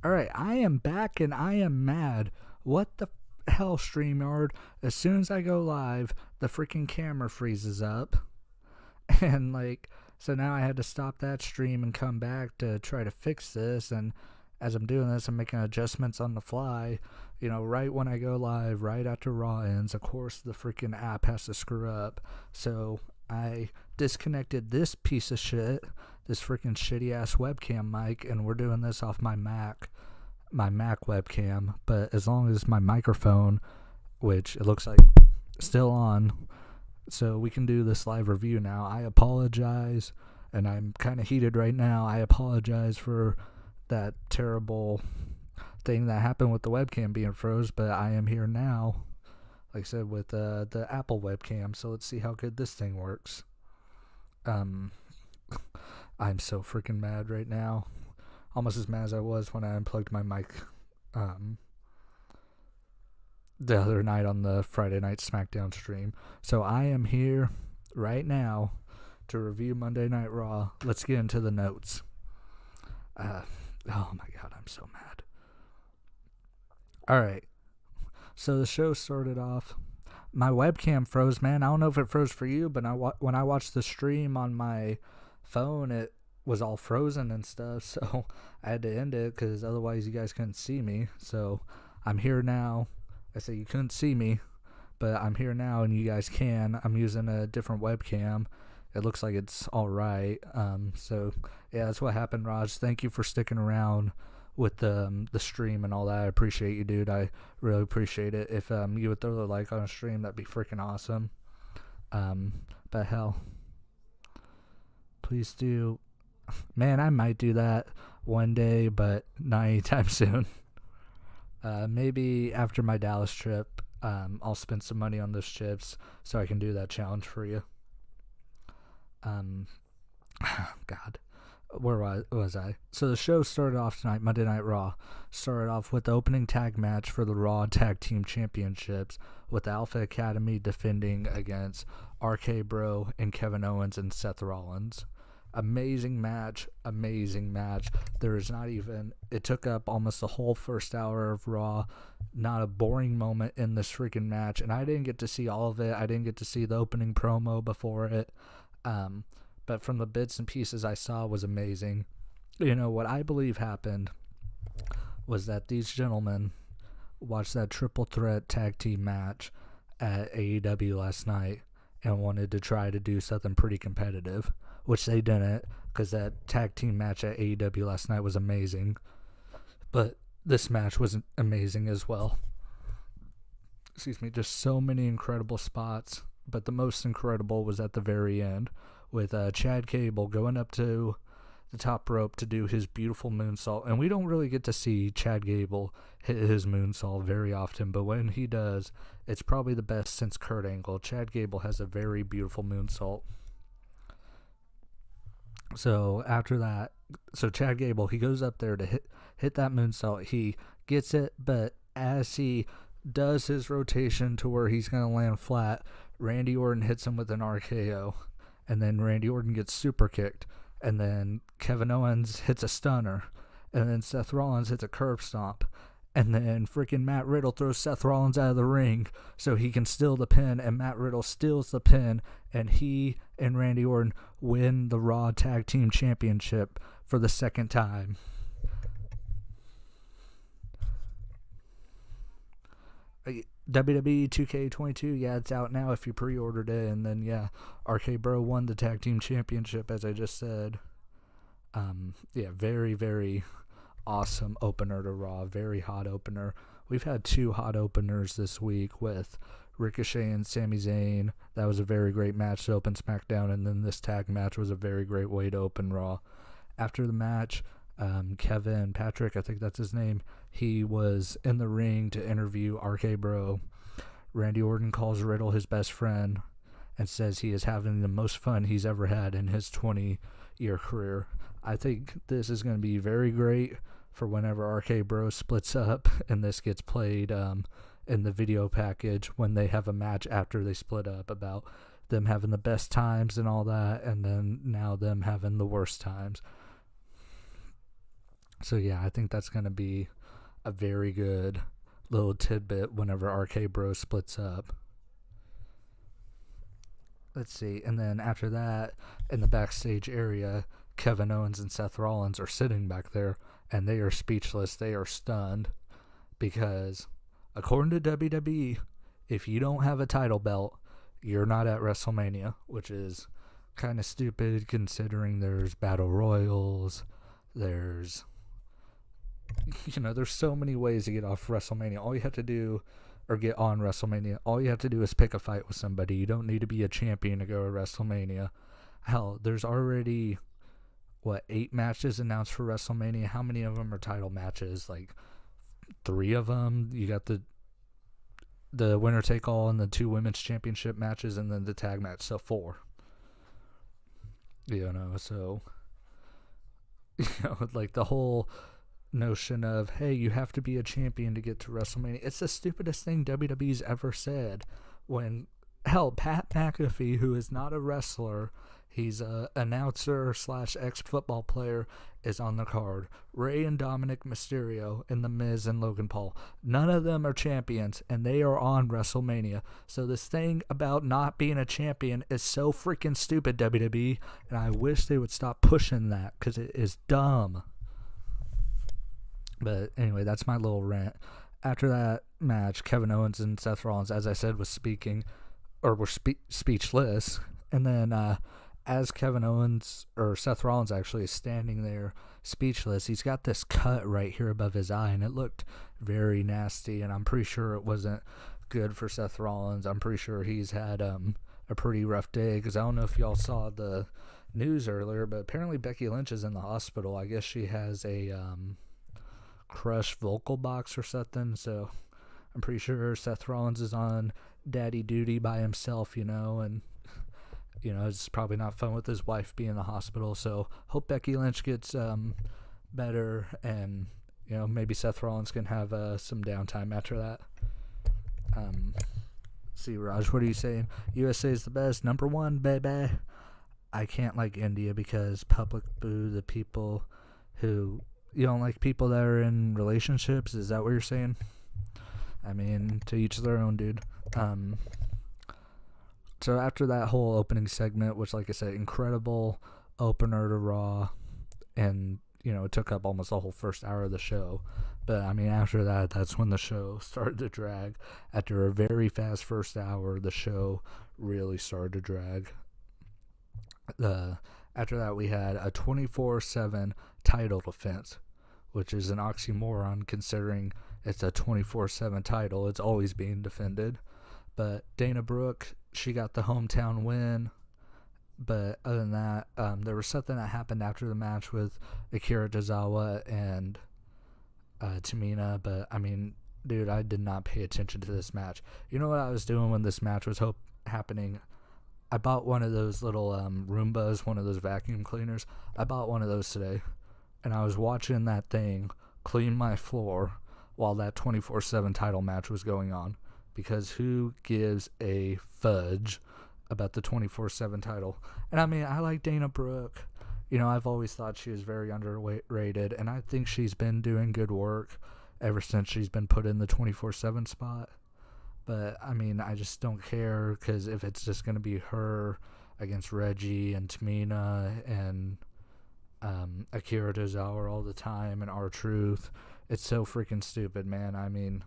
Alright, I am back and I am mad. What the hell, StreamYard? As soon as I go live, the freaking camera freezes up. And, so now I had to stop that stream and come back to try to fix this. And as I'm doing this, I'm making adjustments on the fly. Right when I go live, right after Raw ends, of course, the freaking app has to screw up. So I disconnected this piece of shit, this freaking shitty ass webcam mic, and we're doing this off my Mac webcam. But as long as my microphone, which it looks like still on, so we can do this live review now. I apologize, and I'm kind of heated right now. I apologize for that terrible thing that happened with the webcam being froze, but I am here now, like I said, with the Apple webcam. So let's see how good this thing works. I'm so freaking mad right now. Almost as mad as I was when I unplugged my mic the other night on the Friday Night SmackDown stream. So I am here right now to review Monday Night Raw. Let's get into the notes. Oh my god, I'm so mad. Alright, so the show started off. My webcam froze, man. I don't know if it froze for you, but when I watched the stream on my phone, it was all frozen and stuff, so I had to end it because otherwise you guys couldn't see me. So I'm here now. I say you couldn't see me, but I'm here now and you guys can. I'm using a different webcam. It looks like it's alright. So yeah, that's what happened, Raj. Thank you for sticking around with the stream and all that. I appreciate you, dude. I really appreciate it. If you would throw the like on a stream, that'd be freaking awesome. But hell, please do. Man, I might do that one day, but not anytime soon. Maybe after my Dallas trip, I'll spend some money on those chips so I can do that challenge for you. God, where was I? So the show started off tonight, Monday Night Raw. Started off with the opening tag match for the Raw Tag Team Championships, with the Alpha Academy defending against RK Bro and Kevin Owens and Seth Rollins. Amazing match. There is not even, it took up almost the whole first hour of Raw. Not a boring moment in this freaking match, and I didn't get to see all of it. I didn't get to see the opening promo before it, but from the bits and pieces I saw was amazing. What I believe happened was that these gentlemen watched that triple threat tag team match at AEW last night and wanted to try to do something pretty competitive, which they didn't, because that tag team match at AEW last night was amazing. But this match was amazing as well. Excuse me, just so many incredible spots, but the most incredible was at the very end, with Chad Gable going up to the top rope to do his beautiful moonsault. And we don't really get to see Chad Gable hit his moonsault very often, but when he does, it's probably the best since Kurt Angle. Chad Gable has a very beautiful moonsault. So after that, Chad Gable, he goes up there to hit that moonsault. He gets it, but as he does his rotation to where he's going to land flat, Randy Orton hits him with an RKO, and then Randy Orton gets super kicked, and then Kevin Owens hits a stunner, and then Seth Rollins hits a curb stomp, and then freaking Matt Riddle throws Seth Rollins out of the ring so he can steal the pin, and Matt Riddle steals the pin, and he and Randy Orton win the Raw Tag Team Championship for the second time. WWE 2K22, yeah, it's out now if you pre-ordered it. And then, yeah, RK Bro won the Tag Team Championship, as I just said. Yeah, very, very awesome opener to Raw. Very hot opener. We've had two hot openers this week with Ricochet and Sami Zayn. That was a very great match to open SmackDown, and then this tag match was a very great way to open Raw. After the match, Kevin Patrick, I think that's his name, he was in the ring to interview RK Bro. Randy Orton calls Riddle his best friend and says he is having the most fun he's ever had in his 20-year career. I think this is going to be very great for whenever RK Bro splits up and this gets played in the video package when they have a match after they split up, about them having the best times and all that, and then now them having the worst times. So yeah, I think that's going to be a very good little tidbit whenever RK Bro splits up. Let's see. And then after that, in the backstage area, Kevin Owens and Seth Rollins are sitting back there, and they are speechless. They are stunned because, according to WWE, if you don't have a title belt, you're not at WrestleMania, which is kind of stupid considering there's battle royals, there's so many ways to get off WrestleMania. All you have to do, or get on WrestleMania, all you have to do is pick a fight with somebody. You don't need to be a champion to go to WrestleMania. Hell, there's already, 8 matches announced for WrestleMania? How many of them are title matches? Like 3 of them. You got the winner take all and the 2 women's championship matches, and then the tag match. So 4. So like the whole notion of, hey, you have to be a champion to get to WrestleMania. It's the stupidest thing WWE's ever said. When, hell, Pat McAfee, who is not a wrestler, he's a announcer / ex-football player, is on the card. Rey and Dominic Mysterio and The Miz and Logan Paul. None of them are champions, and they are on WrestleMania. So this thing about not being a champion is so freaking stupid, WWE, and I wish they would stop pushing that, because it is dumb. But anyway, that's my little rant. After that match, Kevin Owens and Seth Rollins, as I said, were speechless. And then as Kevin Owens, or Seth Rollins actually, is standing there speechless, he's got this cut right here above his eye, and it looked very nasty, and I'm pretty sure it wasn't good for Seth Rollins. I'm pretty sure he's had a pretty rough day, because I don't know if y'all saw the news earlier, but apparently Becky Lynch is in the hospital. I guess she has a crushed vocal box or something, so I'm pretty sure Seth Rollins is on daddy duty by himself, and it's probably not fun with his wife being in the hospital. So hope Becky Lynch gets better, and maybe Seth Rollins can have some downtime after that. See, Raj, what are you saying? USA is the best, number 1, baby. I can't like India because public boo the people who... You don't like people that are in relationships? Is that what you're saying? I mean, to each their own, dude. So after that whole opening segment, which, like I said, incredible opener to Raw, and, it took up almost the whole first hour of the show. But, I mean, after that, that's when the show started to drag. After a very fast first hour, the show really started to drag. After that, we had a 24/7 title defense, which is an oxymoron considering it's a 24/7 title. It's always being defended. But Dana Brooke, she got the hometown win. But other than that, there was something that happened after the match with Akira Tozawa and Tamina. But, I mean, dude, I did not pay attention to this match. You know what I was doing when this match was happening? I bought one of those little Roombas, one of those vacuum cleaners. I bought one of those today. And I was watching that thing clean my floor while that 24/7 title match was going on. Because who gives a fudge about the 24/7 title? And I mean, I like Dana Brooke. I've always thought she was very underrated. And I think she's been doing good work ever since she's been put in the 24/7 spot. But, I mean, I just don't care, because if it's just going to be her against Reggie and Tamina and Akira Tozawa all the time and R-Truth, it's so freaking stupid, man. I mean,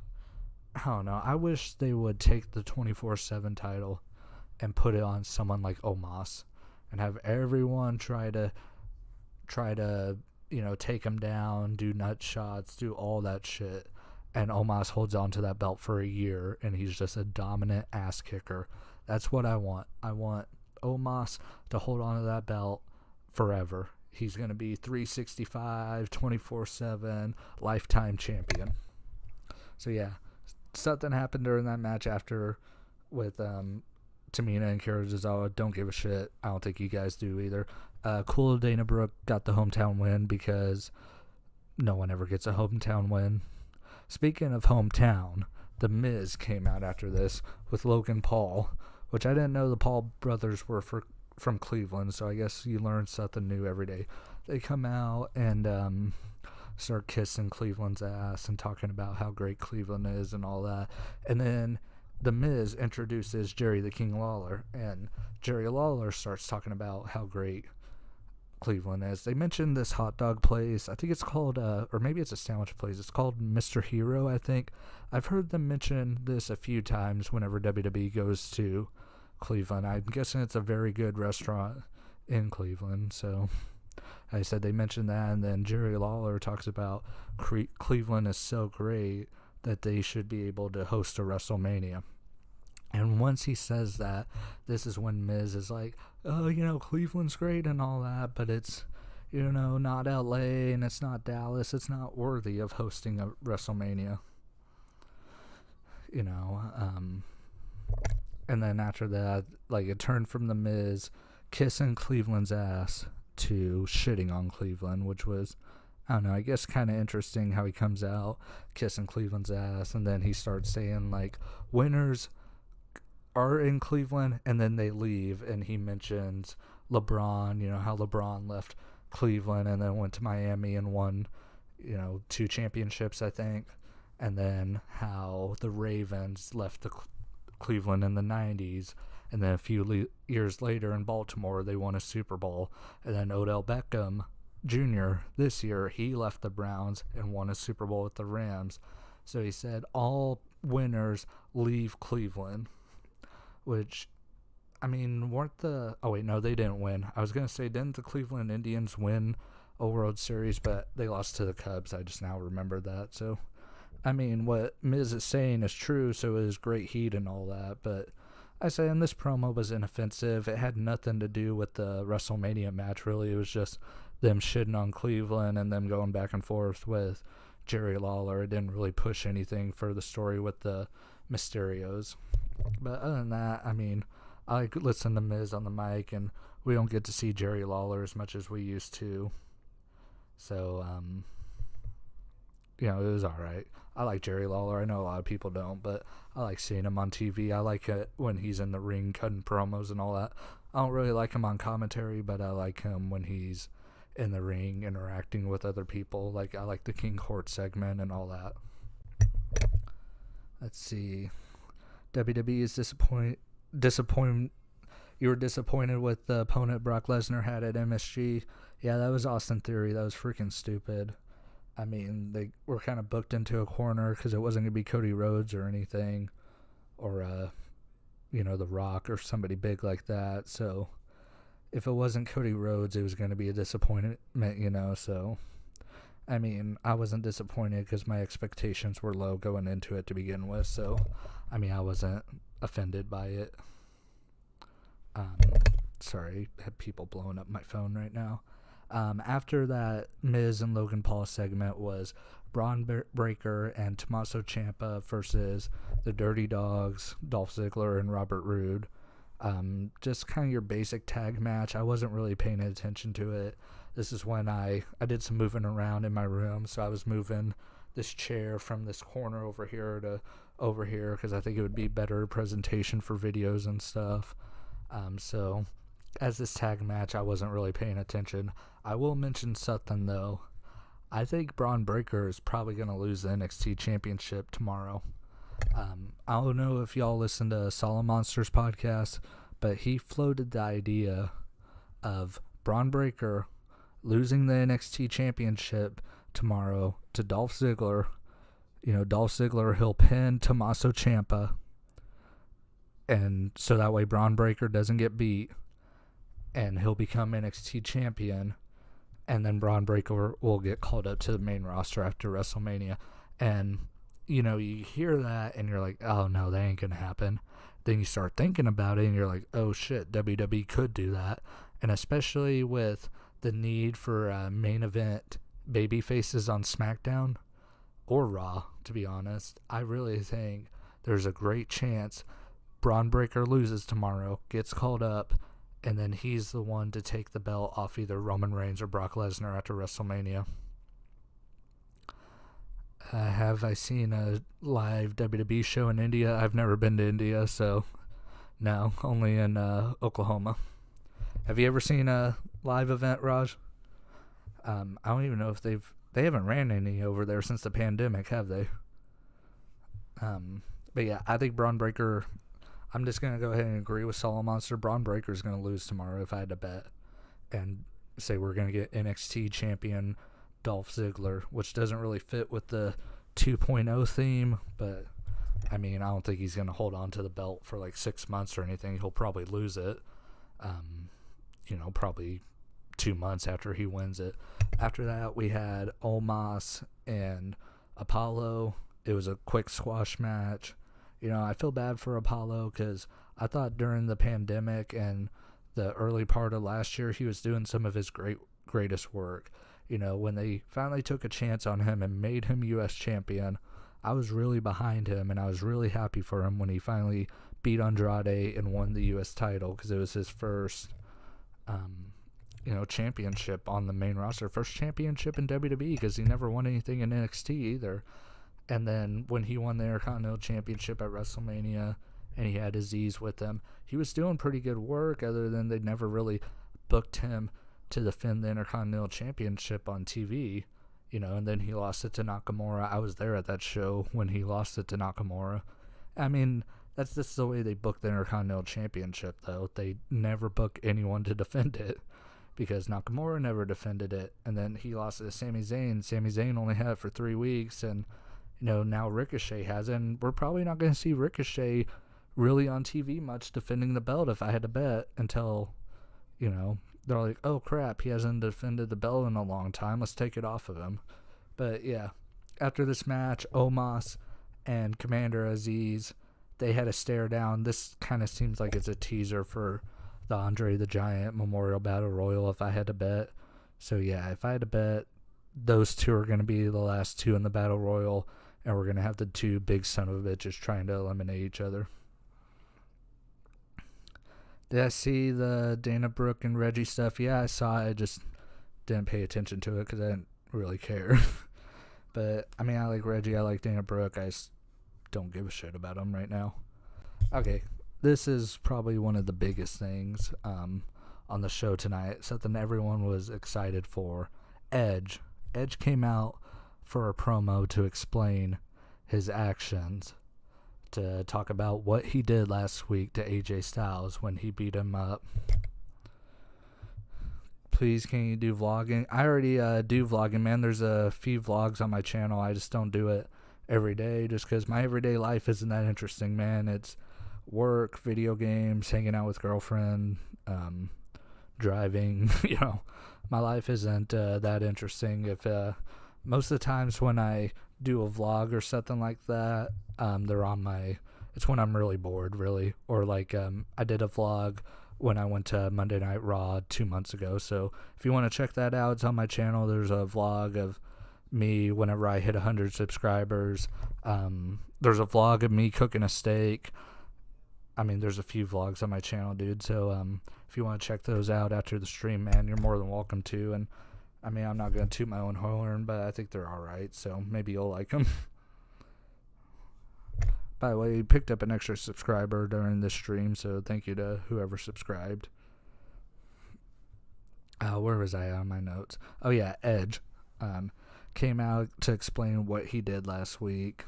I don't know. I wish they would take the 24/7 title and put it on someone like Omos and have everyone try to take him down, do nut shots, do all that shit. And Omos holds on to that belt for a year, and he's just a dominant ass kicker. That's what I want. I want Omos to hold on to that belt forever. He's going to be 365, 24/7, lifetime champion. So, yeah, something happened during that match after with Tamina and Akira Tozawa. Don't give a shit. I don't think you guys do either. Cool, Dana Brooke got the hometown win, because no one ever gets a hometown win. Speaking of hometown, The Miz came out after this with Logan Paul, which I didn't know the Paul brothers were from Cleveland, so I guess you learn something new every day. They come out and start kissing Cleveland's ass and talking about how great Cleveland is and all that. And then The Miz introduces Jerry the King Lawler, and Jerry Lawler starts talking about how great Cleveland is. They mentioned this hot dog place. I think it's called, or maybe it's a sandwich place. It's called Mr. Hero, I think. I've heard them mention this a few times whenever WWE goes to Cleveland. I'm guessing it's a very good restaurant in Cleveland. So I said they mentioned that, and then Jerry Lawler talks about Cleveland is so great that they should be able to host a WrestleMania. And once he says that, this is when Miz is like, oh, Cleveland's great and all that, but it's, not LA and it's not Dallas. It's not worthy of hosting a WrestleMania. And then after that, it turned from The Miz kissing Cleveland's ass to shitting on Cleveland, which was, I don't know, I guess kind of interesting how he comes out kissing Cleveland's ass, and then he starts saying, winners are in Cleveland, and then they leave, and he mentions LeBron, how LeBron left Cleveland and then went to Miami and won, 2 championships, I think, and then how the Ravens left Cleveland in the 90s, and then a few years later in Baltimore, they won a Super Bowl, and then Odell Beckham Jr. this year, he left the Browns and won a Super Bowl with the Rams. So he said all winners leave Cleveland, which, I mean, no, they didn't win. I was going to say, didn't the Cleveland Indians win a World Series, but they lost to the Cubs. I just now remembered that. So, I mean, what Miz is saying is true, so it is great heat and all that, but I say, and this promo was inoffensive. It had nothing to do with the WrestleMania match, really. It was just them shitting on Cleveland and them going back and forth with Jerry Lawler. It didn't really push anything for the story with the Mysterios. But other than that, I mean, I listen to Miz on the mic, and we don't get to see Jerry Lawler as much as we used to. So, it was alright. I like Jerry Lawler. I know a lot of people don't, but I like seeing him on TV. I like it when he's in the ring cutting promos and all that. I don't really like him on commentary, but I like him when he's in the ring interacting with other people. I like the King Court segment and all that. Let's see. WWE is disappointed. You were disappointed with the opponent Brock Lesnar had at MSG. Yeah, that was Austin Theory. That was freaking stupid. I mean, they were kind of booked into a corner because it wasn't going to be Cody Rhodes or anything, or, The Rock or somebody big like that. So if it wasn't Cody Rhodes, it was going to be a disappointment, So, I mean, I wasn't disappointed because my expectations were low going into it to begin with. So, I mean, I wasn't offended by it. Sorry, I have people blowing up my phone right now. After that Miz and Logan Paul segment was Braun Breaker and Tommaso Ciampa versus the Dirty Dogs, Dolph Ziggler and Robert Roode. Just kind of your basic tag match. I wasn't really paying attention to it. This is when I did some moving around in my room, so I was moving this chair from this corner over here to over here because I think it would be better presentation for videos and stuff. So as this tag match, I wasn't really paying attention. I will mention something, though. I think Braun Breaker is probably going to lose the NXT Championship tomorrow. I don't know if y'all listen to Solid Monsters podcast, but he floated the idea of Braun Breaker losing the NXT Championship tomorrow to Dolph Ziggler. Dolph Ziggler, he'll pin Tommaso Ciampa, and so that way Braun Breaker doesn't get beat, and he'll become NXT champion, and then Braun Breaker will get called up to the main roster after WrestleMania. And, you hear that, and you're like, oh, no, that ain't going to happen. Then you start thinking about it, and you're like, oh, shit, WWE could do that. And especially with the need for main event baby faces on SmackDown or Raw, to be honest, I really think there's a great chance Braun Breaker loses tomorrow, gets called up, and then he's the one to take the belt off either Roman Reigns or Brock Lesnar after WrestleMania. Have I seen a live WWE show in India? I've never been to India, so no, only in Oklahoma. Have you ever seen a live event, Raj? I don't even know if They haven't ran any over there since the pandemic, have they? But yeah, I think Braun Breaker, I'm just going to go ahead and agree with Solid Monster. Braun Breaker is going to lose tomorrow if I had to bet. And say we're going to get NXT champion Dolph Ziggler, which doesn't really fit with the 2.0 theme, but I mean, I don't think he's going to hold on to the belt for like 6 months or anything. He'll probably lose it, probably 2 months after he wins it. After that, we had Omos and Apollo. It was a quick squash match. I feel bad for Apollo because I thought during the pandemic and the early part of last year, he was doing some of his greatest work. When they finally took a chance on him and made him U.S. champion, I was really behind him, and I was really happy for him when he finally beat Andrade and won the U.S. title, because it was his first, championship on the main roster. First championship in WWE, because he never won anything in NXT either. And then when he won the Intercontinental Championship at WrestleMania, and he had Aziz with him, he was doing pretty good work, other than they never really booked him to defend the Intercontinental Championship on TV, and then he lost it to Nakamura. I was there at that show when he lost it to Nakamura. I mean, that's just the way they book the Intercontinental Championship, though. They never book anyone to defend it, because Nakamura never defended it, and then he lost it to Sami Zayn. Sami Zayn only had it for 3 weeks, and, now Ricochet has it, and we're probably not going to see Ricochet really on TV much defending the belt, if I had to bet, until, they're like, oh crap, he hasn't defended the belt in a long time, let's take it off of him. But yeah, after this match, Omos and Commander Aziz, they had a stare down. This kind of seems like it's a teaser for the Andre the Giant Memorial Battle Royal, if I had to bet. So yeah, if I had to bet, those two are going to be the last two in the Battle Royal, and we're going to have the two big son of a bitches trying to eliminate each other. Did I see the Dana Brooke and Reggie stuff? Yeah, I saw it. I just didn't pay attention to it because I didn't really care. But, I mean, I like Reggie. I like Dana Brooke. I just don't give a shit about them right now. Okay, this is probably one of the biggest things on the show tonight. Something everyone was excited for. Edge. Edge came out for a promo to explain his actions, to talk about what he did last week to AJ Styles when he beat him up. Please, can you do vlogging? I already do vlogging, man. There's a few vlogs on my channel. I just don't do it every day, just because my everyday life isn't that interesting, man. It's work, video games, hanging out with girlfriend, driving. My life isn't that interesting. If most of the times when I do a vlog or something like that, it's when I'm really bored, really. Or like I did a vlog when I went to Monday Night Raw 2 months ago. So if you want to check that out, it's on my channel. There's a vlog of me whenever I hit 100 subscribers. There's a vlog of me cooking a steak. I mean, there's a few vlogs on my channel, dude. So if you want to check those out after the stream, man, you're more than welcome to. And I mean, I'm not going to toot my own horn, but I think they're alright, so maybe you'll like them. By the way, you picked up an extra subscriber during this stream, so thank you to whoever subscribed. Where was I on my notes? Oh yeah, Edge came out to explain what he did last week.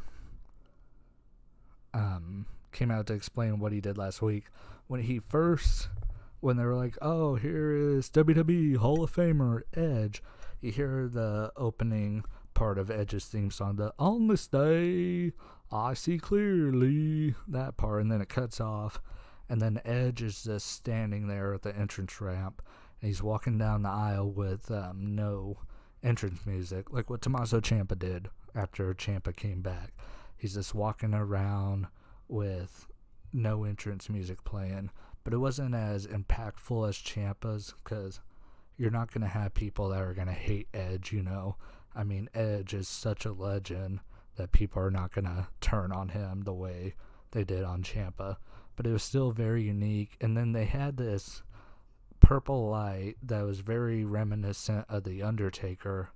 When they were like, oh, here is WWE Hall of Famer Edge, you hear the opening part of Edge's theme song, the "On This Day, I See Clearly," that part, and then it cuts off, and then Edge is just standing there at the entrance ramp, and he's walking down the aisle with no entrance music, like what Tommaso Ciampa did after Ciampa came back. He's just walking around with no entrance music playing. But it wasn't as impactful as Ciampa's, because you're not going to have people that are going to hate Edge, I mean, Edge is such a legend that people are not going to turn on him the way they did on Ciampa. But it was still very unique. And then they had this purple light that was very reminiscent of The Undertaker.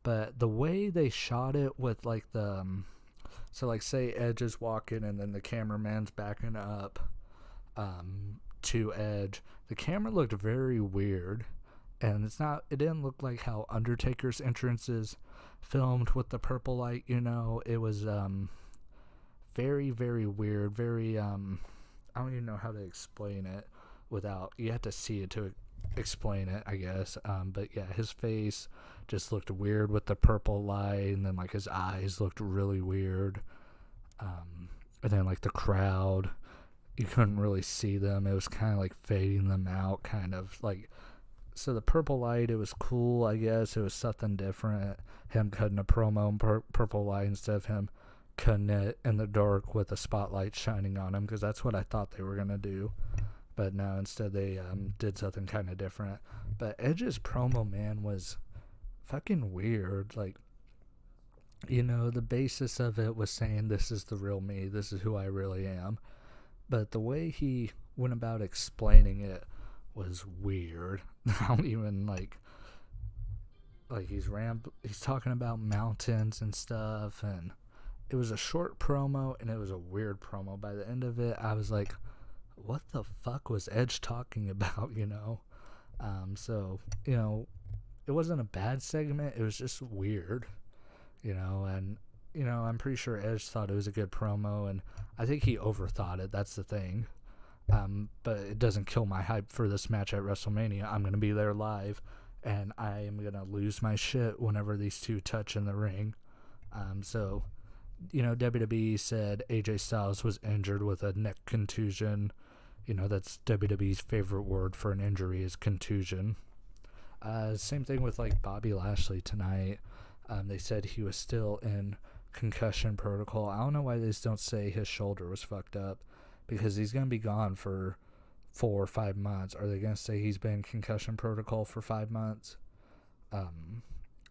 But the way they shot it with, like, so, like, say Edge is walking and then the cameraman's backing up to Edge, the camera looked very weird, And it didn't look like how Undertaker's entrance is filmed with the purple light, It was very, very weird, very I don't even know how to explain it without, you have to see it to explain it, I guess. But yeah, his face just looked weird with the purple light, and then like his eyes looked really weird. And then like the crowd, you couldn't really see them. It was kind of like fading them out, kind of like. So the purple light, it was cool, I guess. It was something different. Him cutting a promo in purple light instead of him cutting it in the dark with a spotlight shining on him, because that's what I thought they were going to do. But no, instead they did something kind of different. But Edge's promo, man, was fucking weird. Like, the basis of it was saying, this is the real me. This is who I really am. But the way he went about explaining it was weird. I don't even like he's talking about mountains and stuff, and it was a short promo, and it was a weird promo. By the end of it, I was like, what the fuck was Edge talking about, So, it wasn't a bad segment. It was just weird, and, I'm pretty sure Edge thought it was a good promo, and I think he overthought it. That's the thing. But it doesn't kill my hype for this match at WrestleMania. I'm going to be there live, and I am going to lose my shit whenever these two touch in the ring. So, WWE said AJ Styles was injured with a neck contusion. That's WWE's favorite word for an injury is contusion. Same thing with like Bobby Lashley tonight. They said he was still in concussion protocol. I don't know why they just don't say his shoulder was fucked up, because he's going to be gone for 4 or 5 months. Are they going to say he's been in concussion protocol for 5 months?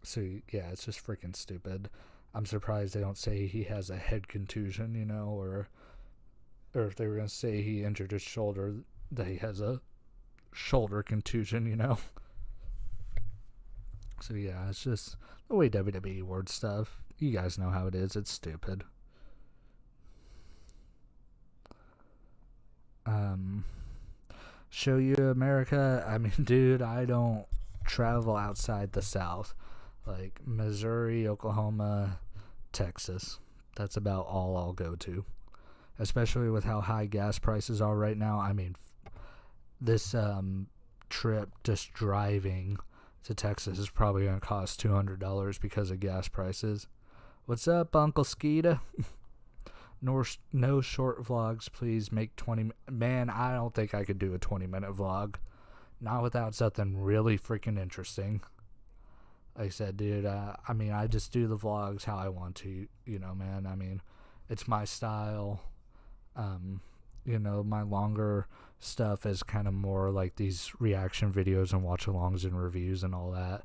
So, yeah, it's just freaking stupid. I'm surprised they don't say he has a head contusion, or if they were going to say he injured his shoulder, that he has a shoulder contusion, So, yeah, it's just the way WWE words stuff. You guys know how it is. It's stupid. Show you America. I mean, dude, I don't travel outside the South. Like Missouri, Oklahoma, Texas. That's about all I'll go to. Especially with how high gas prices are right now. I mean, this trip just driving to Texas is probably going to cost $200 because of gas prices. What's up, Uncle Skeeta? No short vlogs, please. Make 20. Man, I don't think I could do a 20-minute vlog. Not without something really freaking interesting. Like I said, dude, I just do the vlogs how I want to, man. I mean, it's my style. My longer stuff is kind of more like these reaction videos and watch-alongs and reviews and all that.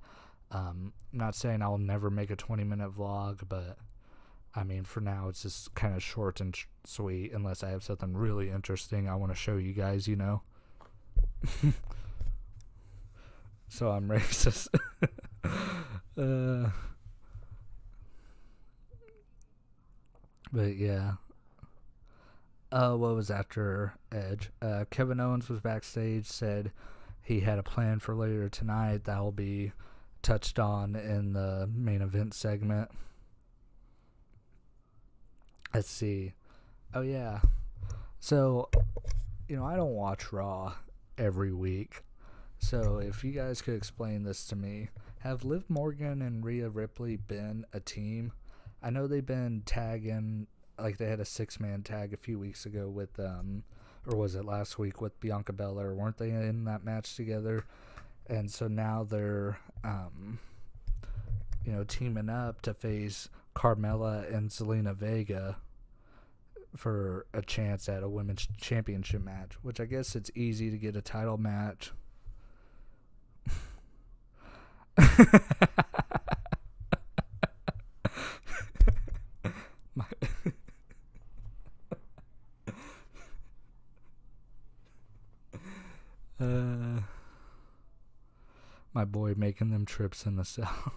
I'm not saying I'll never make a 20-minute vlog, but I mean, for now, it's just kind of short and sweet, unless I have something really interesting I want to show you guys, So I'm racist. But yeah. What was after Edge? Kevin Owens was backstage, said he had a plan for later tonight that will be touched on in the main event segment. Let's see. Oh, yeah. So, I don't watch Raw every week. So, if you guys could explain this to me. Have Liv Morgan and Rhea Ripley been a team? I know they've been tagging, like they had a 6-man tag a few weeks ago with, or was it last week with Bianca Belair? Weren't they in that match together? And so now they're, teaming up to face Carmella and Zelena Vega for a chance at a women's championship match, which I guess it's easy to get a title match. My boy making them trips in the South.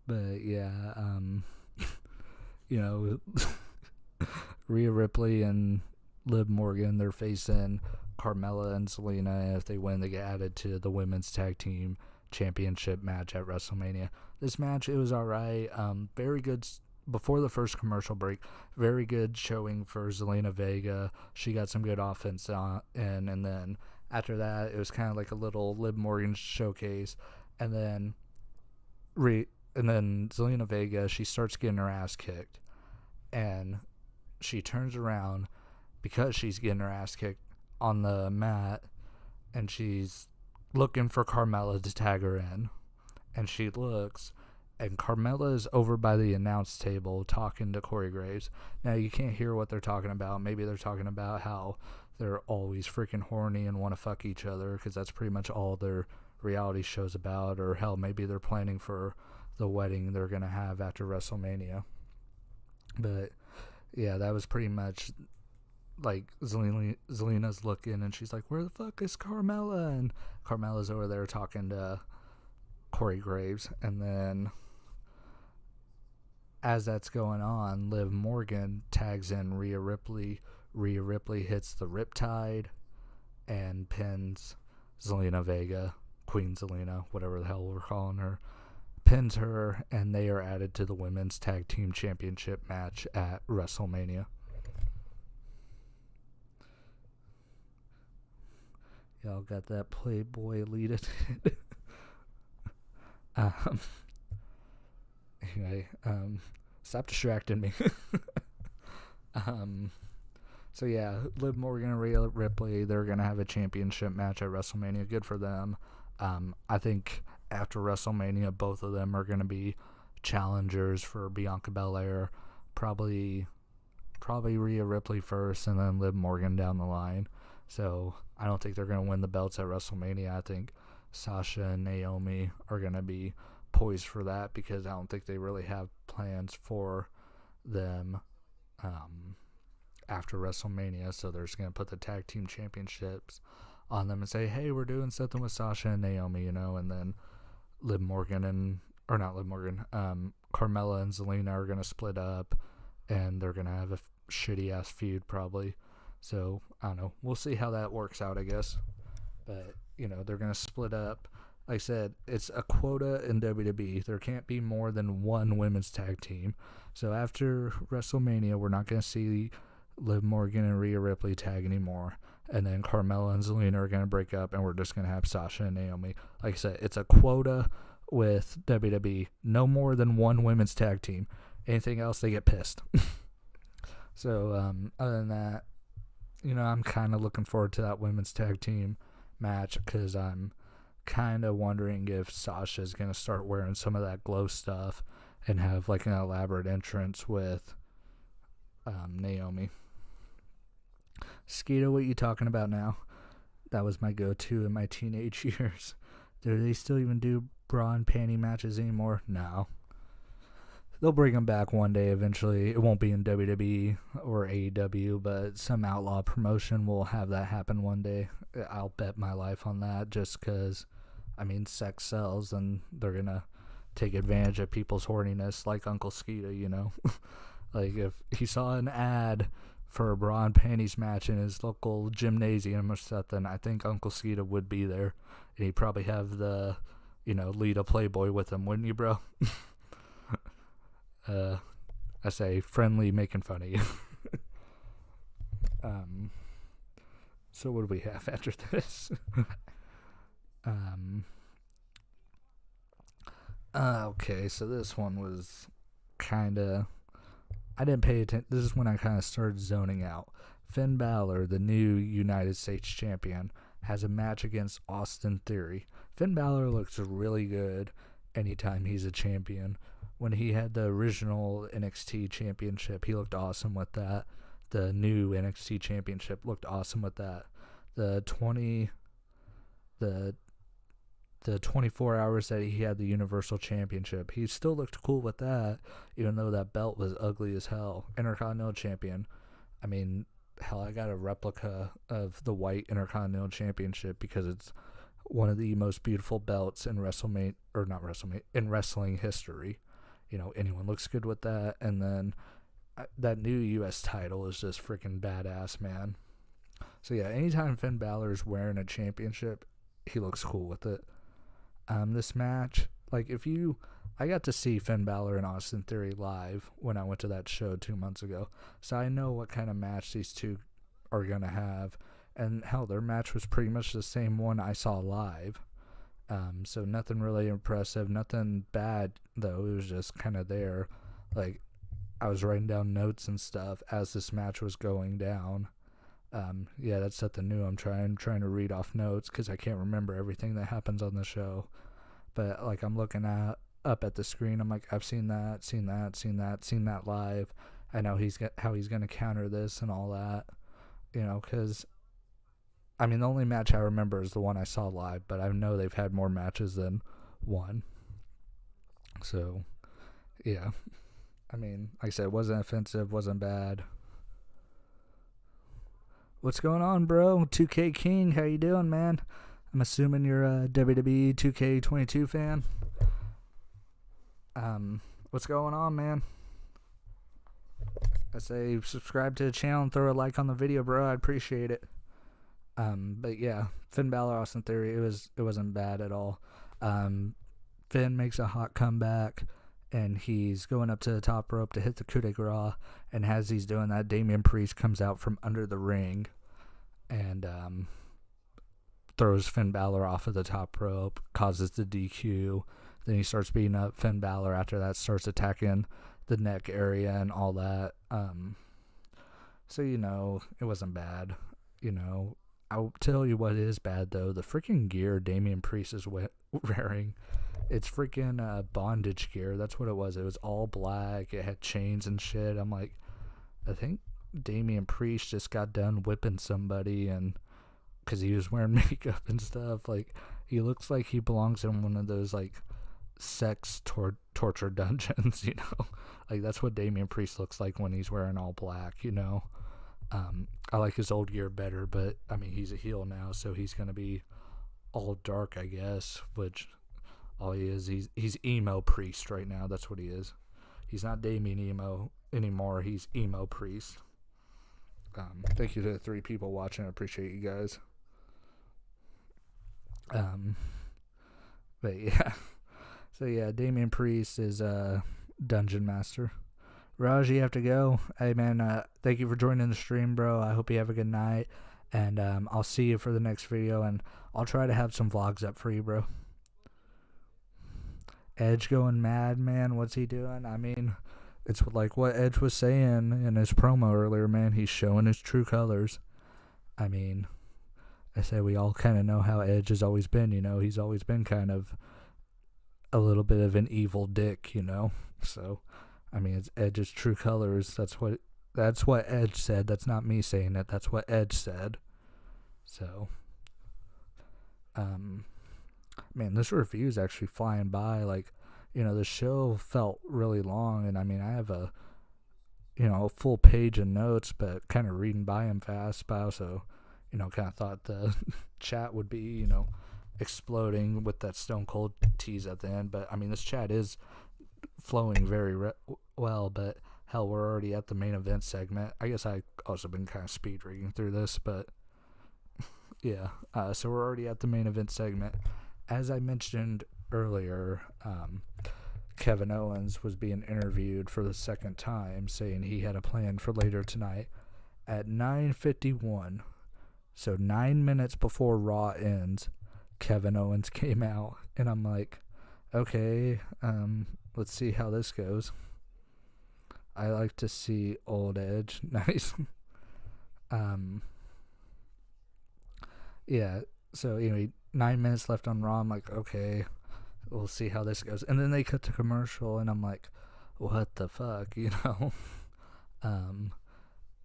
But yeah, you know, Rhea Ripley and Liv Morgan, they're facing Carmella and Zelena, and if they win, they get added to the women's tag team championship match at WrestleMania. This match, it was alright. Very good before the first commercial break. Very good showing for Zelena Vega. She got some good offense in, and then after that, it was kind of like a little Liv Morgan showcase, and then Zelena Vega, she starts getting her ass kicked, and she turns around because she's getting her ass kicked on the mat, and she's looking for Carmella to tag her in, and she looks, and Carmella is over by the announce table talking to Corey Graves. Now, you can't hear what they're talking about. Maybe they're talking about how they're always freaking horny and want to fuck each other, because that's pretty much all their reality show's about, or hell, maybe they're planning for the wedding they're going to have after WrestleMania. But yeah, that was pretty much like Zelena's looking, and she's like, where the fuck is Carmella? And Carmella's over there talking to Corey Graves. And then as that's going on, Liv Morgan tags in Rhea Ripley. Rhea Ripley hits the Riptide and pins Zelena Vega, Queen Zelena, whatever the hell we're calling her, pins her, and they are added to the women's tag team championship match at WrestleMania. Y'all got that Playboy elite. Anyway, stop distracting me. So yeah, Liv Morgan and Rhea Ripley, they're going to have a championship match at WrestleMania. Good for them. I think after WrestleMania, both of them are going to be challengers for Bianca Belair. Probably Rhea Ripley first, and then Liv Morgan down the line. So I don't think they're going to win the belts at WrestleMania. I think Sasha and Naomi are going to be poised for that, because I don't think they really have plans for them after WrestleMania. So they're just going to put the tag team championships on them and say, hey, we're doing something with Sasha and Naomi, and then Carmella and Zelena are going to split up, and they're going to have a shitty ass feud probably. So I don't know, we'll see how that works out, I guess. But they're going to split up. Like I said, it's a quota in WWE. There can't be more than one women's tag team. So after WrestleMania, we're not going to see Liv Morgan and Rhea Ripley tag anymore. And then Carmella and Zelena are going to break up, and we're just going to have Sasha and Naomi. Like I said, it's a quota with WWE. No more than one women's tag team. Anything else, they get pissed. So other than that, I'm kind of looking forward to that women's tag team match, because I'm kind of wondering if Sasha's going to start wearing some of that glow stuff and have like an elaborate entrance with Naomi. Skeeto, what you talking about now? That was my go-to in my teenage years. Do they still even do bra and panty matches anymore? No. They'll bring them back one day eventually. It won't be in WWE or AEW, but some outlaw promotion will have that happen one day. I'll bet my life on that, just because, sex sells, and they're going to take advantage of people's horniness, like Uncle Skeeto, Like, if he saw an ad for a bra and panties match in his local gymnasium or something, I think Uncle Skeeto would be there. And he'd probably have the, lead a Playboy with him, wouldn't you, bro? I say friendly, making fun of you. So what do we have after this? Okay, so this one was kind of, I didn't pay attention. This is when I kind of started zoning out. Finn Balor, the new United States champion, has a match against Austin Theory. Finn Balor looks really good anytime he's a champion. When he had the original NXT championship, he looked awesome with that. The new NXT championship looked awesome with that. The 24 hours that he had the Universal Championship, he still looked cool with that, even though that belt was ugly as hell. Intercontinental Champion. Hell, I got a replica of the white Intercontinental Championship because it's one of the most beautiful belts in in wrestling history. Anyone looks good with that. And then that new U.S. title is just freaking badass, man. So yeah, anytime Finn Balor's wearing a championship, he looks cool with it. This match, like I got to see Finn Balor and Austin Theory live when I went to that show 2 months ago, so I know what kind of match these two are gonna have. And hell, their match was pretty much the same one I saw live. So nothing really impressive, nothing bad though. It was just kind of there. Like, I was writing down notes and stuff as this match was going down. Yeah, that's something new. I'm trying to read off notes because I can't remember everything that happens on the show. But like, I'm looking up at the screen. I'm like, I've seen that live. I know how he's gonna counter this and all that. Because I mean, the only match I remember is the one I saw live, but I know they've had more matches than one. So, yeah. I mean, like I said, it wasn't offensive, wasn't bad. What's going on, bro? 2K King, how you doing, man? I'm assuming you're a WWE 2K22 fan. What's going on, man? I say subscribe to the channel and throw a like on the video, bro. I'd appreciate it. But yeah, Finn Balor, Austin Theory, it wasn't bad at all. Finn makes a hot comeback, and he's going up to the top rope to hit the coup de grace, and as he's doing that, Damian Priest comes out from under the ring, and throws Finn Balor off of the top rope, causes the DQ. Then he starts beating up Finn Balor. After that, starts attacking the neck area and all that. So it wasn't bad. I'll tell you what is bad, though. The freaking gear Damian Priest is wearing, it's freaking bondage gear. That's what it was. It was all black. It had chains and shit. I'm like, I think Damian Priest just got done whipping somebody, and because he was wearing makeup and stuff. Like, he looks like he belongs in one of those, like, sex torture dungeons, Like, that's what Damian Priest looks like when he's wearing all black, I like his old gear better, but I mean, he's a heel now, so he's gonna be all dark, I guess. Which all he is, he's emo Priest right now. That's what he is. He's not Damien Emo anymore. He's emo Priest. Thank you to the 3 people watching. I appreciate you guys. But yeah, so yeah, Damian Priest is a dungeon master. Raj, you have to go. Hey, man, thank you for joining the stream, bro. I hope you have a good night, and I'll see you for the next video, and I'll try to have some vlogs up for you, bro. Edge going mad, man. What's he doing? I mean, it's like what Edge was saying in his promo earlier, man. He's showing his true colors. I mean, I say we all kind of know how Edge has always been, He's always been kind of a little bit of an evil dick, So, I mean, it's Edge's true colors. That's what Edge said. That's not me saying it. That's what Edge said. So, man, this review is actually flying by. Like, the show felt really long, and I mean, I have a full page of notes, but kind of reading by them fast. But I also, kind of thought the chat would be, exploding with that Stone Cold tease at the end. But I mean, this chat is flowing very well, but hell, we're already at the main event segment. I guess I also been kind of speed reading through this, but yeah, so we're already at the main event segment. As I mentioned earlier, Kevin Owens was being interviewed for the second time, saying he had a plan for later tonight at 9:51. So 9 minutes before Raw ends, Kevin Owens came out, and I'm like, okay, let's see how this goes. I like to see old Edge. Nice. Yeah, so 9 minutes left on Raw. I'm like, okay, we'll see how this goes. And then they cut to commercial, and I'm like, what the fuck,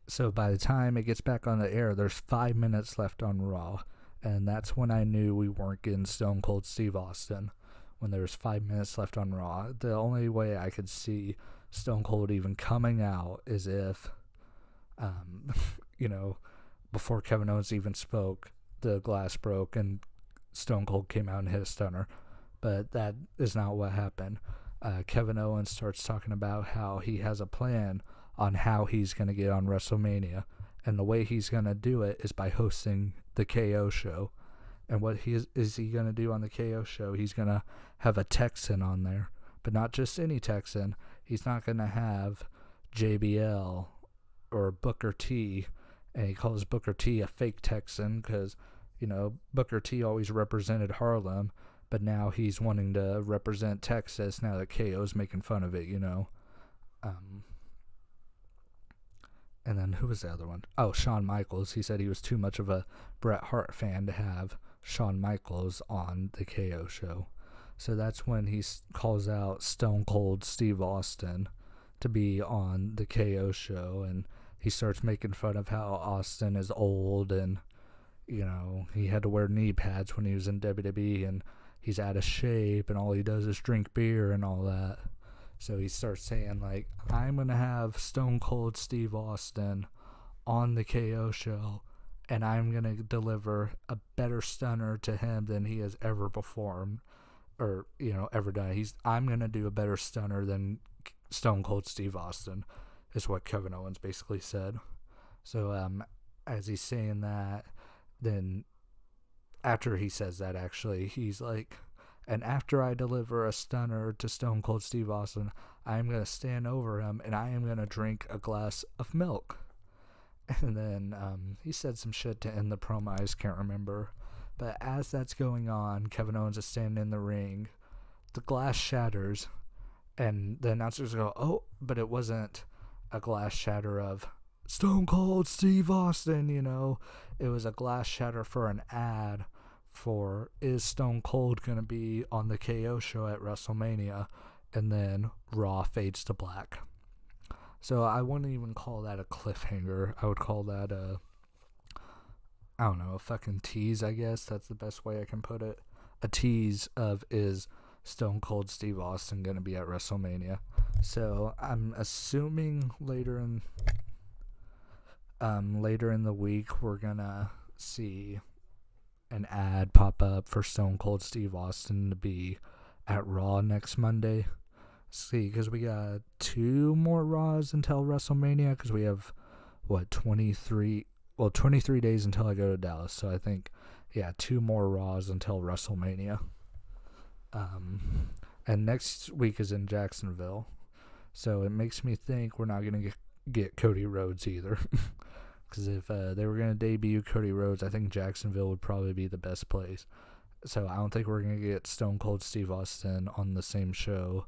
So by the time it gets back on the air, there's 5 minutes left on Raw, and that's when I knew we weren't getting Stone Cold Steve Austin, when there was 5 minutes left on Raw. The only way I could see Stone Cold even coming out is if, before Kevin Owens even spoke, the glass broke and Stone Cold came out and hit a stunner. But that is not what happened. Kevin Owens starts talking about how he has a plan on how he's going to get on WrestleMania. And the way he's going to do it is by hosting the KO show. And what is he going to do on the KO show? He's going to have a Texan on there, but not just any Texan. He's not going to have JBL or Booker T, and he calls Booker T a fake Texan because, Booker T always represented Harlem, but now he's wanting to represent Texas now that KO's making fun of it, And then who was the other one? Oh, Shawn Michaels. He said he was too much of a Bret Hart fan to have Shawn Michaels on the KO show. So that's when he calls out Stone Cold Steve Austin to be on the KO show, and he starts making fun of how Austin is old and, he had to wear knee pads when he was in WWE, and he's out of shape, and all he does is drink beer and all that. So he starts saying, like, I'm going to have Stone Cold Steve Austin on the KO show, and I'm going to deliver a better stunner to him than he has ever performed or, ever done. I'm going to do a better stunner than Stone Cold Steve Austin, is what Kevin Owens basically said. So as he's saying that, then after he says that, actually, he's like, and after I deliver a stunner to Stone Cold Steve Austin, I'm going to stand over him and I am going to drink a glass of milk. And then he said some shit to end the promo, I just can't remember. But as that's going on, Kevin Owens is standing in the ring. The glass shatters, and the announcers go, oh, but it wasn't a glass shatter of Stone Cold Steve Austin, It was a glass shatter for an ad for, is Stone Cold going to be on the KO show at WrestleMania? And then Raw fades to black. So I wouldn't even call that a cliffhanger. I would call that a fucking tease, I guess. That's the best way I can put it. A tease of, is Stone Cold Steve Austin going to be at WrestleMania? So I'm assuming later in the week we're going to see an ad pop up for Stone Cold Steve Austin to be at Raw next Monday. See, because we got 2 more Raws until WrestleMania, because we have 23 days until I go to Dallas. So I think 2 more Raws until WrestleMania. And next week is in Jacksonville, so it makes me think we're not gonna get Cody Rhodes either. Because if they were going to debut Cody Rhodes, I think Jacksonville would probably be the best place. So I don't think we're going to get Stone Cold Steve Austin on the same show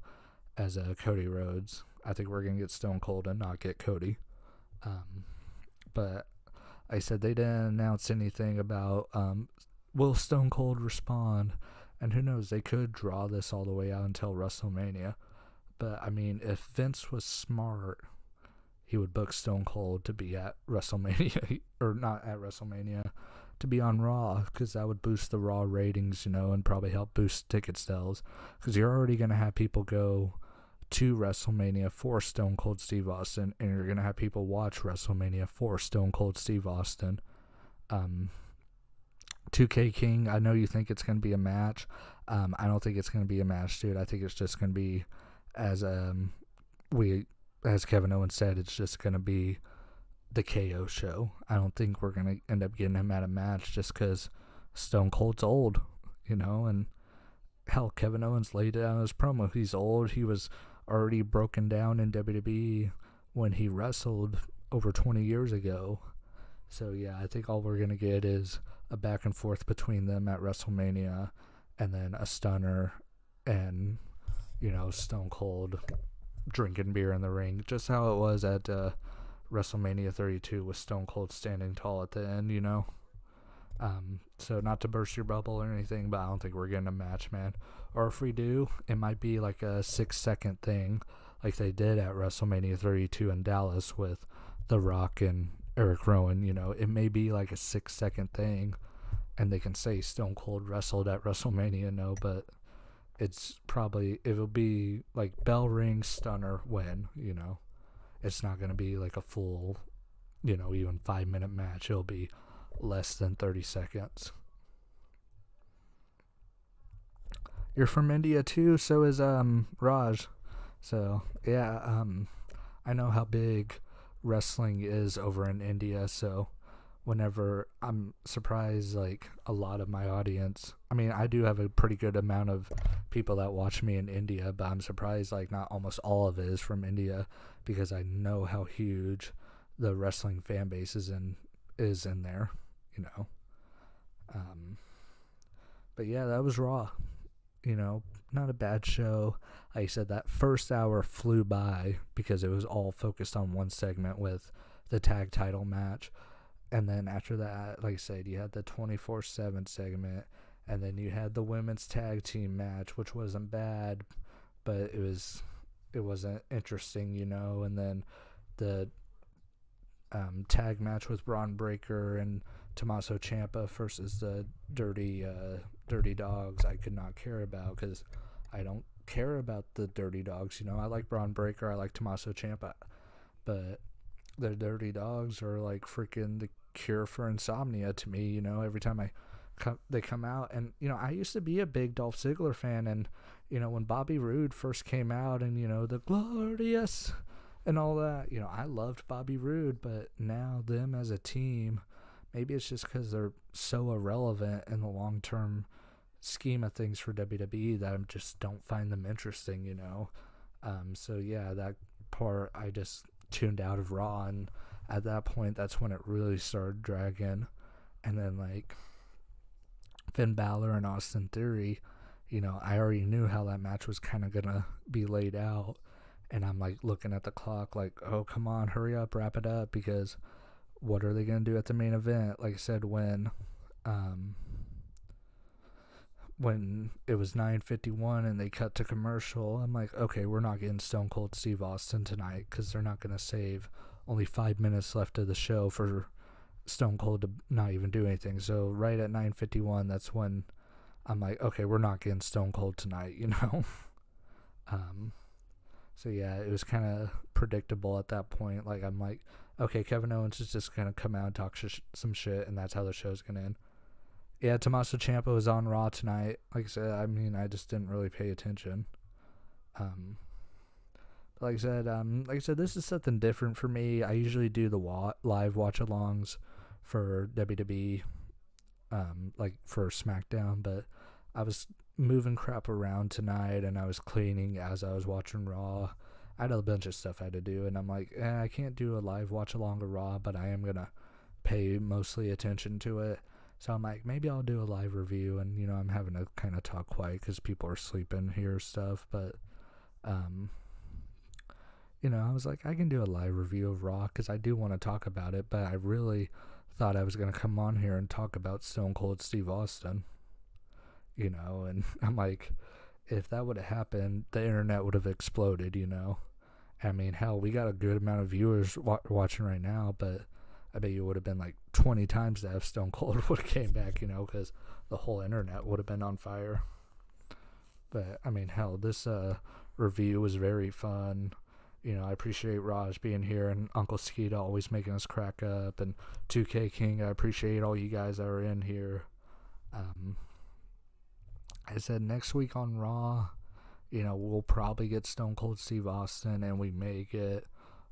as Cody Rhodes. I think we're going to get Stone Cold and not get Cody. But I said they didn't announce anything about will Stone Cold respond. And who knows, they could draw this all the way out until WrestleMania. But, I mean, if Vince was smart, he would book Stone Cold to be at WrestleMania, or not at WrestleMania, to be on Raw, because that would boost the Raw ratings, and probably help boost ticket sales, because you're already going to have people go to WrestleMania for Stone Cold Steve Austin, and you're going to have people watch WrestleMania for Stone Cold Steve Austin. 2K King, I know you think it's going to be a match. I don't think it's going to be a match, dude. I think it's just going to be, as Kevin Owens said, it's just going to be the KO show. I don't think we're going to end up getting him at a match just because Stone Cold's old, and hell, Kevin Owens laid it out in his promo. He's old. He was already broken down in WWE when he wrestled over 20 years ago. So, yeah, I think all we're going to get is a back and forth between them at WrestleMania, and then a stunner and, Stone Cold drinking beer in the ring, just how it was at WrestleMania 32 with Stone Cold standing tall at the end, So not to burst your bubble or anything, but I don't think we're getting a match, man. Or if we do, it might be like a 6-second thing, like they did at WrestleMania 32 in Dallas with The Rock and Eric Rowan. It may be like a 6-second thing, and they can say Stone Cold wrestled at WrestleMania, but it'll be like bell ring, stunner, win, It's not going to be like a full, even 5-minute match. It'll be less than 30 seconds. You're from India too, so is Raj. So, yeah, I know how big wrestling is over in India, so whenever I'm surprised, like a lot of my audience, I mean, I do have a pretty good amount of people that watch me in India, but I'm surprised like not almost all of it is from India, because I know how huge the wrestling fan base is in there, you know. But yeah, that was Raw. You know, not a bad show. Like I said, that first hour flew by because it was all focused on one segment with the tag title match. And then after that, like I said, you had the 24/7 segment, and then you had the women's tag team match, which wasn't bad, but it wasn't interesting, you know. And then the tag match with Braun Breaker and Tommaso Ciampa versus the Dirty Dogs, I could not care about, because I don't care about the Dirty Dogs, you know. I like Braun Breaker, I like Tommaso Ciampa, but the Dirty Dogs are like freaking the cure for insomnia to me, you know. Every time they come out, and you know, I used to be a big Dolph Ziggler fan, and you know, when Bobby Roode first came out, and you know, the Glorious and all that, you know, I loved Bobby Roode, but now them as a team, maybe it's just because they're so irrelevant in the long-term scheme of things for WWE that I just don't find them interesting, you know. So yeah, that part I just tuned out of Raw, and at that point, that's when it really started dragging. And then like Finn Balor and Austin Theory, you know, I already knew how that match was kind of gonna be laid out, and I'm like looking at the clock like, oh come on, hurry up, wrap it up, because what are they gonna do at the main event? Like I said, when it was 9:51 and they cut to commercial, I'm like, okay, we're not getting Stone Cold Steve Austin tonight, because they're not gonna save only 5 minutes left of the show for Stone Cold to not even do anything. So right at 9:51, that's when I'm like, okay, we're not getting Stone Cold tonight, you know. So yeah, it was kind of predictable at that point. Like, I'm like, okay, Kevin Owens is just gonna come out and talk some shit, and that's how the show's gonna end. Yeah, Tommaso Ciampa was on Raw tonight. Like I said, I mean, I just didn't really pay attention. Like I said, this is something different for me. I usually do the live watch-alongs for WWE, like for SmackDown, but I was moving crap around tonight, and I was cleaning as I was watching Raw. I had a bunch of stuff I had to do, and I'm like, I can't do a live watch-along of Raw, but I am going to pay mostly attention to it. So I'm like, maybe I'll do a live review, and, you know, I'm having to kind of talk quiet because people are sleeping here stuff, but, you know, I was like, I can do a live review of Raw because I do want to talk about it, but I really thought I was going to come on here and talk about Stone Cold Steve Austin, you know, and I'm like, if that would have happened, the internet would have exploded, you know. I mean, hell, we got a good amount of viewers watching right now, but I bet you would have been like 20 times that if Stone Cold would have came back, you know, because the whole internet would have been on fire. But, I mean, hell, this review was very fun. You know, I appreciate Raj being here, and Uncle Skeeta always making us crack up, and 2K King, I appreciate all you guys that are in here. I said next week on Raw, you know, we'll probably get Stone Cold Steve Austin, and we may get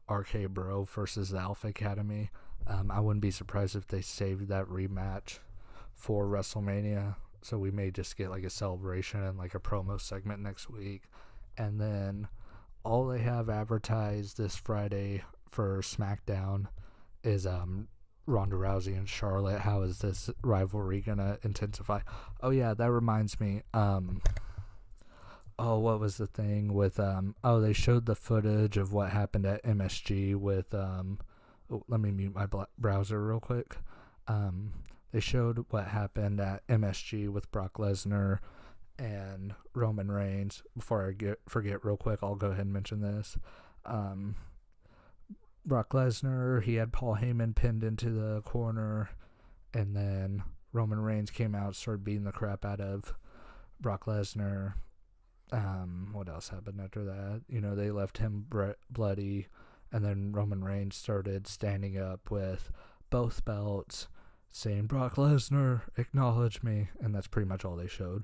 RK Bro versus the Alpha Academy. I wouldn't be surprised if they saved that rematch for WrestleMania, so we may just get like a celebration and like a promo segment next week. And then all they have advertised this Friday for SmackDown is Ronda Rousey and Charlotte. How is this rivalry gonna intensify? Oh yeah, that reminds me. What was the thing with they showed the footage of what happened at MSG with let me mute my browser real quick. They showed what happened at MSG with Brock Lesnar and Roman Reigns. Before I forget real quick, I'll go ahead and mention this. Brock Lesnar, he had Paul Heyman pinned into the corner, and then Roman Reigns came out, started beating the crap out of Brock Lesnar. What else happened after that? You know, they left him bloody, and then Roman Reigns started standing up with both belts, saying, Brock Lesnar, acknowledge me, and that's pretty much all they showed.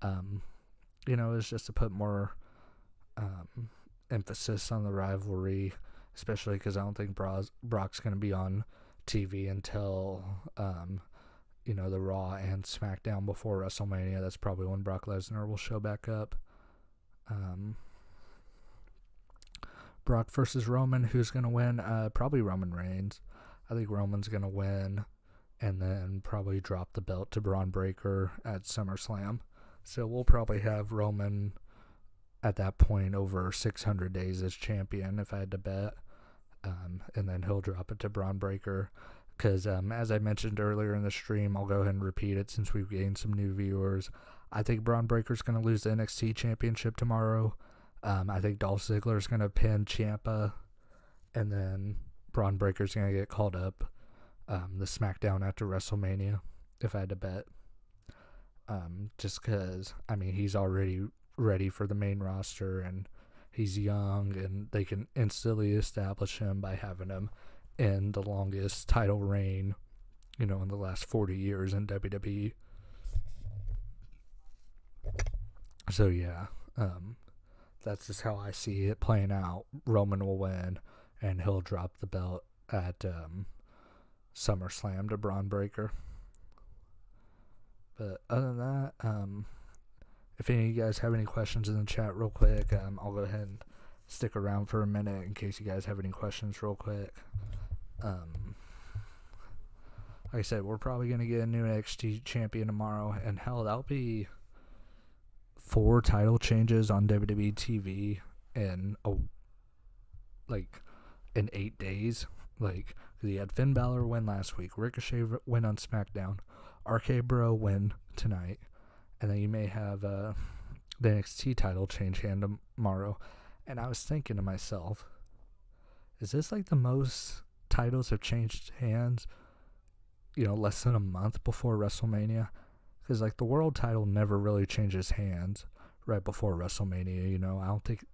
You know, it was just to put more emphasis on the rivalry, especially because I don't think Brock's going to be on TV until, the Raw and SmackDown before WrestleMania. That's probably when Brock Lesnar will show back up. Brock versus Roman, who's going to win? Probably Roman Reigns. I think Roman's going to win and then probably drop the belt to Braun Breaker at SummerSlam. So we'll probably have Roman at that point over 600 days as champion, if I had to bet. And then he'll drop it to Braun Breaker. Because as I mentioned earlier in the stream, I'll go ahead and repeat it since we've gained some new viewers. I think Braun Breaker's going to lose the NXT Championship tomorrow. I think Dolph Ziggler's going to pin Ciampa. And then Braun Breaker's going to get called up the SmackDown after WrestleMania, if I had to bet. Just because, he's already ready for the main roster, and he's young, and they can instantly establish him by having him in the longest title reign, in the last 40 years in WWE. So, yeah, that's just how I see it playing out. Roman will win, and he'll drop the belt at SummerSlam to Braun Breaker. But other than that, if any of you guys have any questions in the chat real quick, I'll go ahead and stick around for a minute in case you guys have any questions real quick. Like I said, we're probably going to get a new NXT champion tomorrow, and hell, that'll be 4 title changes on WWE TV in 8 days. Like, you had Finn Balor win last week, Ricochet win on SmackDown, RK Bro win tonight, and then you may have the NXT title change hand tomorrow. And I was thinking to myself, is this like the most titles have changed hands, less than a month before WrestleMania? Because the world title never really changes hands right before WrestleMania. I don't think,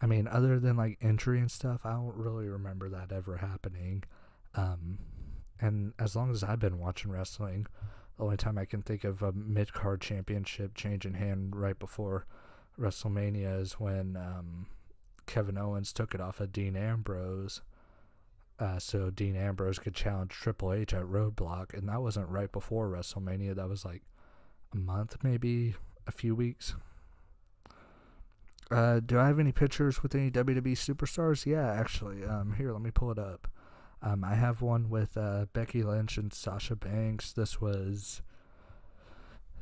other than entry and stuff, I don't really remember that ever happening. And as long as I've been watching wrestling, the only time I can think of a mid-card championship changing hand right before WrestleMania is when Kevin Owens took it off of Dean Ambrose, so Dean Ambrose could challenge Triple H at Roadblock, and that wasn't right before WrestleMania. That was a month, maybe a few weeks. Do I have any pictures with any WWE superstars? Yeah, actually. Here, let me pull it up. I have one with Becky Lynch and Sasha Banks. This was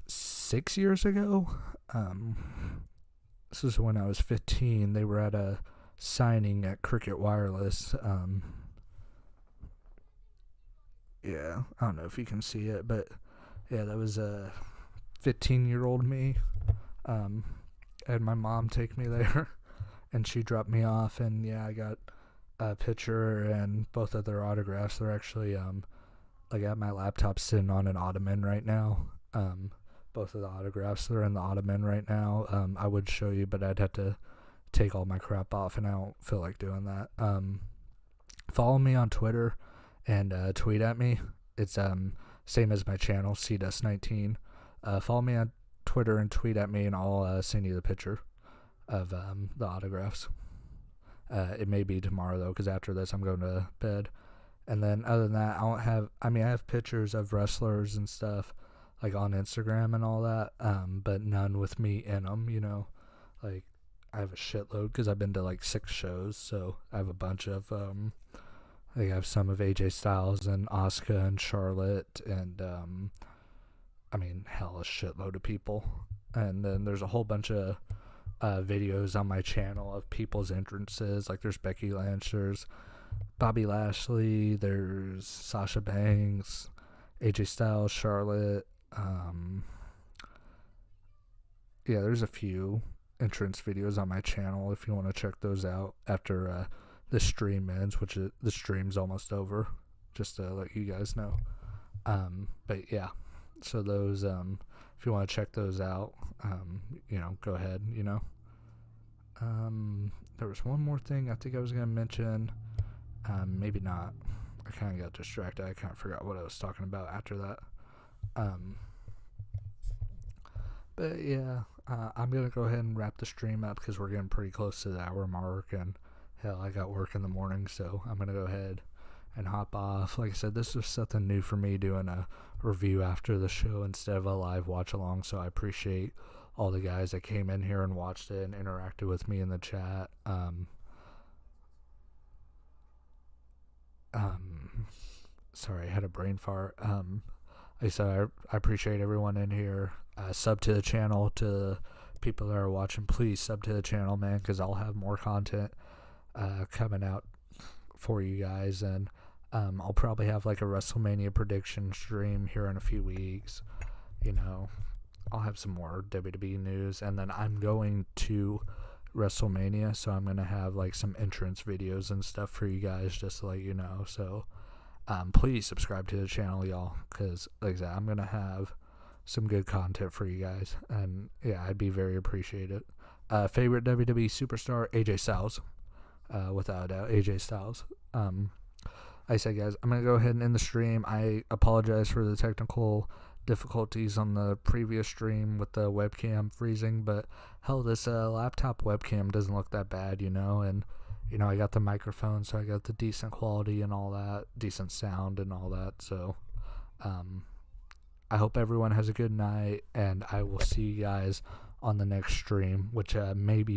6 years ago. This is when I was 15. They were at a signing at Cricket Wireless. Yeah, I don't know if you can see it, but yeah, that was a 15-year-old me. I had my mom take me there, and she dropped me off, and yeah, I got a picture and both of their autographs. They're actually at my laptop sitting on an ottoman right now. Both of the autographs, they're in the ottoman right now. I would show you, but I'd have to take all my crap off, and I don't feel like doing that. Follow me on Twitter and tweet at me. It's same as my channel, CDust19. Follow me on Twitter and tweet at me, and I'll send you the picture of the autographs. It may be tomorrow, though, because after this I'm going to bed. And then other than that, I have pictures of wrestlers and stuff, on Instagram and all that, but none with me in them, I have a shitload because I've been to, 6 shows, so I have a bunch of, I have some of AJ Styles and Asuka and Charlotte, and, hell, a shitload of people. And then there's a whole bunch of videos on my channel of people's entrances. There's Becky Lynch, there's Bobby Lashley, there's Sasha Banks, AJ Styles, Charlotte. Yeah, there's a few entrance videos on my channel if you want to check those out after the stream ends, the stream's almost over, just to let you guys know. But yeah, so those, if you want to check those out, go ahead, There was one more thing I think I was going to mention. Maybe not. I kind of got distracted. I kind of forgot what I was talking about after that. But yeah, I'm going to go ahead and wrap the stream up because we're getting pretty close to the hour mark. And hell, I got work in the morning, so I'm going to go ahead and hop off. Like I said, this was something new for me, doing a review after the show instead of a live watch along, so I appreciate all the guys that came in here and watched it and interacted with me in the chat. Sorry, I had a brain fart. Like I said, I appreciate everyone in here. Sub to the channel. To people that are watching, please sub to the channel, man, because I'll have more content coming out for you guys, and I'll probably have like a WrestleMania prediction stream here in a few weeks. You know, I'll have some more WWE news, and then I'm going to WrestleMania, so I'm gonna have like some entrance videos and stuff for you guys, just to let you know. So please subscribe to the channel, y'all, because like I said, I'm gonna have some good content for you guys, and yeah, I'd be very appreciated. Favorite WWE superstar, AJ Styles, without a doubt, AJ Styles. I said, guys, I'm gonna go ahead and end the stream. I apologize for the technical difficulties on the previous stream with the webcam freezing, but hell, this laptop webcam doesn't look that bad, you know, and you know, I got the microphone, so I got the decent quality and all that, decent sound and all that. So I hope everyone has a good night, and I will see you guys on the next stream, which may be